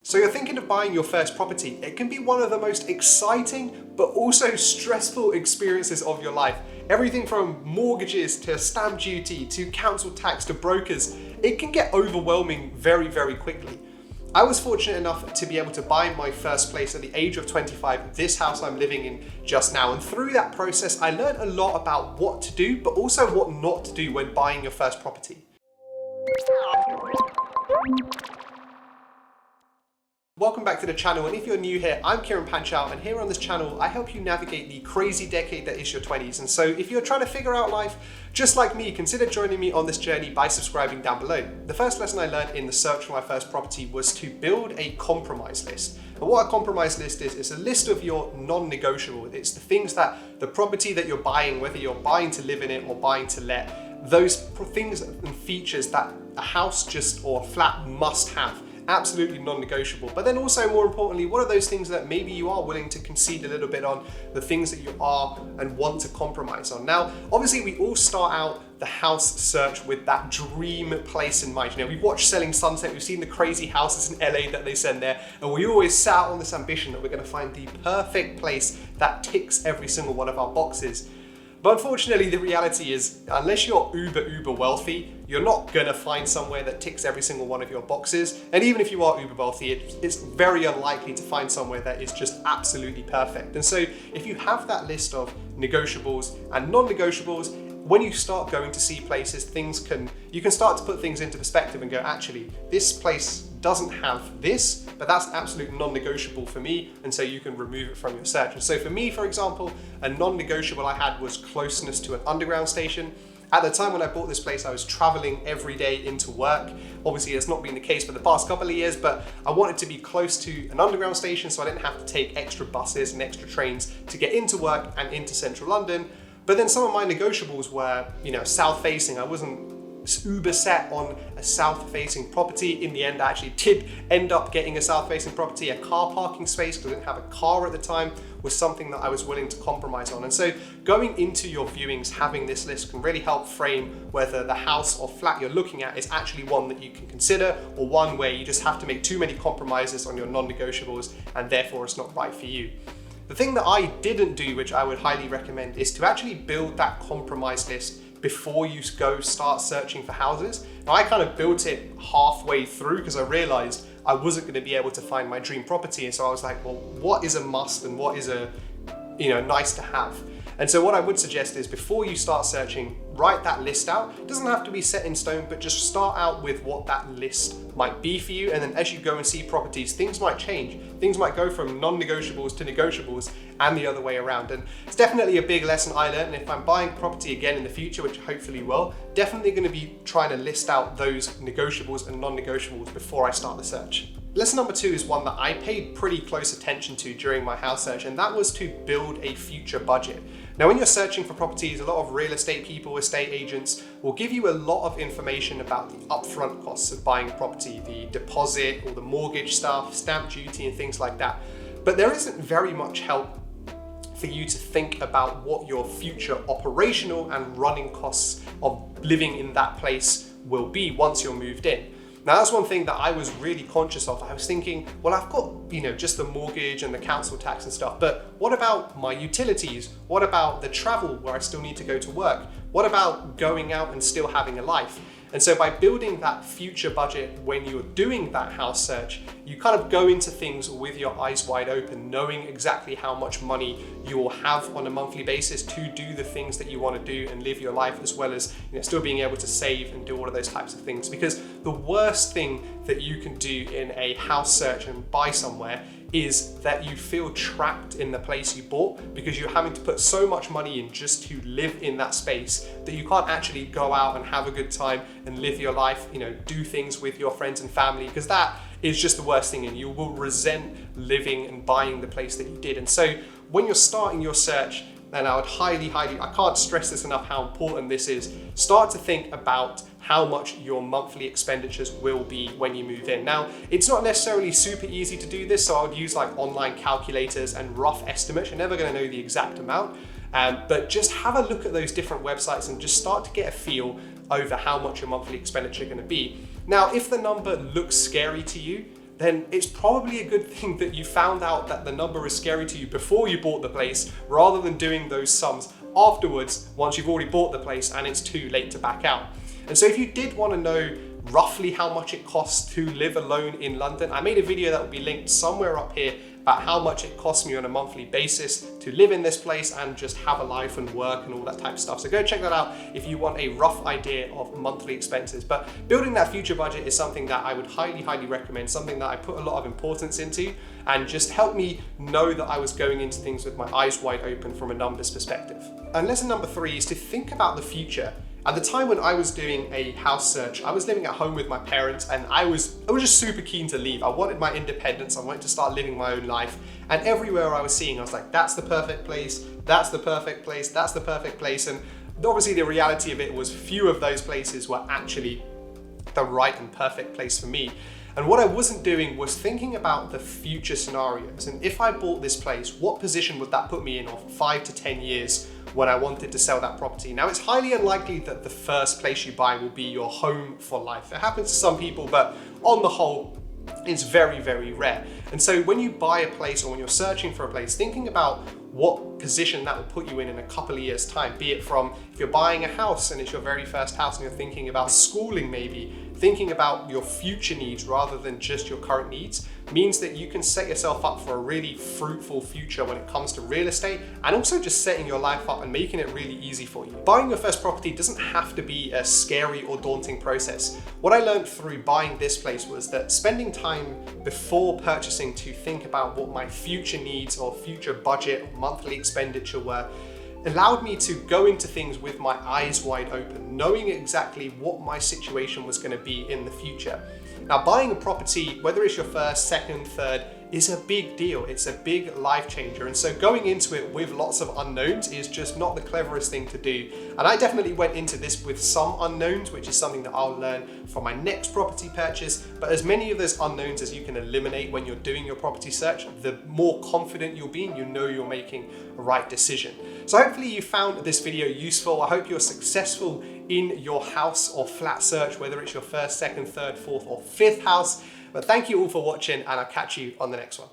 So you're thinking of buying your first property. It can be one of the most exciting but also stressful experiences of your life. Everything from mortgages to stamp duty to council tax to brokers, it can get overwhelming very, very quickly. I was fortunate enough to be able to buy my first place at the age of 25, this house I'm living in just now. And through that process, I learned a lot about what to do, but also what not to do when buying your first property. Welcome back to the channel, and if you're new here, I'm Kieran Panchal, and here on this channel, I help you navigate the crazy decade that is your 20s. And so if you're trying to figure out life just like me, consider joining me on this journey by subscribing down below. The first lesson I learned in the search for my first property was to build a compromise list. And what a compromise list is, it's a list of your non-negotiable. It's the things that the property that you're buying, whether you're buying to live in it or buying to let, those things and features that a house or a flat must have. Absolutely non-negotiable. But then also, more importantly, what are those things that maybe you are willing to concede a little bit on, the things that you are and want to compromise on? Now, obviously we all start out the house search with that dream place in mind. You know, we've watched Selling Sunset, we've seen the crazy houses in LA that they send there, and we always set out on this ambition that we're going to find the perfect place that ticks every single one of our boxes. But unfortunately, the reality is, unless you're uber wealthy, you're not gonna find somewhere that ticks every single one of your boxes. And even if you are uber wealthy, it's very unlikely to find somewhere that is just absolutely perfect. And so if you have that list of negotiables and non-negotiables, when you start going to see places, you can start to put things into perspective and go, actually, this place doesn't have this, but that's absolute non-negotiable for me, and so you can remove it from your search. And so for me, for example, a non-negotiable I had was closeness to an underground station. At the time when I bought this place, I was traveling every day into work. Obviously, that's not been the case for the past couple of years, but I wanted to be close to an underground station so I didn't have to take extra buses and extra trains to get into work and into central London. But then some of my negotiables were, south-facing. I wasn't uber set on a south-facing property. In the end, I actually did end up getting a south-facing property. A car parking space, because I didn't have a car at the time, was something that I was willing to compromise on. And so going into your viewings, having this list can really help frame whether the house or flat you're looking at is actually one that you can consider, or one where you just have to make too many compromises on your non-negotiables and therefore it's not right for you. The thing that I didn't do, which I would highly recommend, is to actually build that compromise list before you go start searching for houses. Now, I kind of built it halfway through because I realized I wasn't going to be able to find my dream property. And so I was like, well, what is a must and what is a nice to have? And so what I would suggest is before you start searching, write that list out. It doesn't have to be set in stone, but just start out with what that list might be for you. And then as you go and see properties, things might change. Things might go from non-negotiables to negotiables and the other way around. And it's definitely a big lesson I learned. And if I'm buying property again in the future, which I hopefully will, definitely going to be trying to list out those negotiables and non-negotiables before I start the search. Lesson number 2 is one that I paid pretty close attention to during my house search, and that was to build a future budget. Now, when you're searching for properties, a lot of real estate people, estate agents will give you a lot of information about the upfront costs of buying a property, the deposit or the mortgage stuff, stamp duty and things like that. But there isn't very much help for you to think about what your future operational and running costs of living in that place will be once you're moved in. Now, that's one thing that I was really conscious of. I was thinking, well, I've got, just the mortgage and the council tax and stuff, but what about my utilities? What about the travel where I still need to go to work? What about going out and still having a life? And so by building that future budget when you're doing that house search, you kind of go into things with your eyes wide open, knowing exactly how much money you will have on a monthly basis to do the things that you want to do and live your life, as well as still being able to save and do all of those types of things. Because the worst thing that you can do in a house search and buy somewhere is that you feel trapped in the place you bought because you're having to put so much money in just to live in that space that you can't actually go out and have a good time and live your life, do things with your friends and family, because that is just the worst thing, and you will resent living and buying the place that you did. And so when you're starting your search, and I would highly, I can't stress this enough how important this is, start to think about how much your monthly expenditures will be when you move in. Now, it's not necessarily super easy to do this, so I would use like online calculators and rough estimates. You're never going to know the exact amount, but just have a look at those different websites and just start to get a feel over how much your monthly expenditure is going to be. Now, if the number looks scary to you, then it's probably a good thing that you found out that the number is scary to you before you bought the place, rather than doing those sums afterwards once you've already bought the place and it's too late to back out. And so if you did want to know roughly how much it costs to live alone in London, I made a video that will be linked somewhere up here about how much it costs me on a monthly basis to live in this place and just have a life and work and all that type of stuff. So go check that out if you want a rough idea of monthly expenses. But building that future budget is something that I would highly recommend, something that I put a lot of importance into, and just helped me know that I was going into things with my eyes wide open from a numbers perspective. And lesson number 3 is to think about the future. At the time when I was doing a house search, I was living at home with my parents, and I was just super keen to leave. I wanted my independence. I wanted to start living my own life. And everywhere I was seeing, I was like, that's the perfect place, that's the perfect place, that's the perfect place. And obviously the reality of it was few of those places were actually the right and perfect place for me. And what I wasn't doing was thinking about the future scenarios. And if I bought this place, what position would that put me in of 5 to 10 years when I wanted to sell that property? Now, it's highly unlikely that the first place you buy will be your home for life. It happens to some people, but on the whole, it's very rare. And so when you buy a place or when you're searching for a place, thinking about what position that will put you in a couple of years' time, be it from if you're buying a house and it's your very first house and you're thinking about schooling maybe, thinking about your future needs rather than just your current needs, means that you can set yourself up for a really fruitful future when it comes to real estate, and also just setting your life up and making it really easy for you. Buying your first property doesn't have to be a scary or daunting process. What I learned through buying this place was that spending time before purchasing to think about what my future needs or future budget or monthly expenditure were allowed me to go into things with my eyes wide open, knowing exactly what my situation was going to be in the future. Now, buying a property, whether it's your first, second, third, is a big deal. It's a big life changer. And so going into it with lots of unknowns is just not the cleverest thing to do. And I definitely went into this with some unknowns, which is something that I'll learn for my next property purchase. But as many of those unknowns as you can eliminate when you're doing your property search, the more confident you'll be and you know you're making the right decision. So hopefully you found this video useful. I hope you're successful in your house or flat search, whether it's your first, second, third, fourth, or fifth house. But thank you all for watching, and I'll catch you on the next one.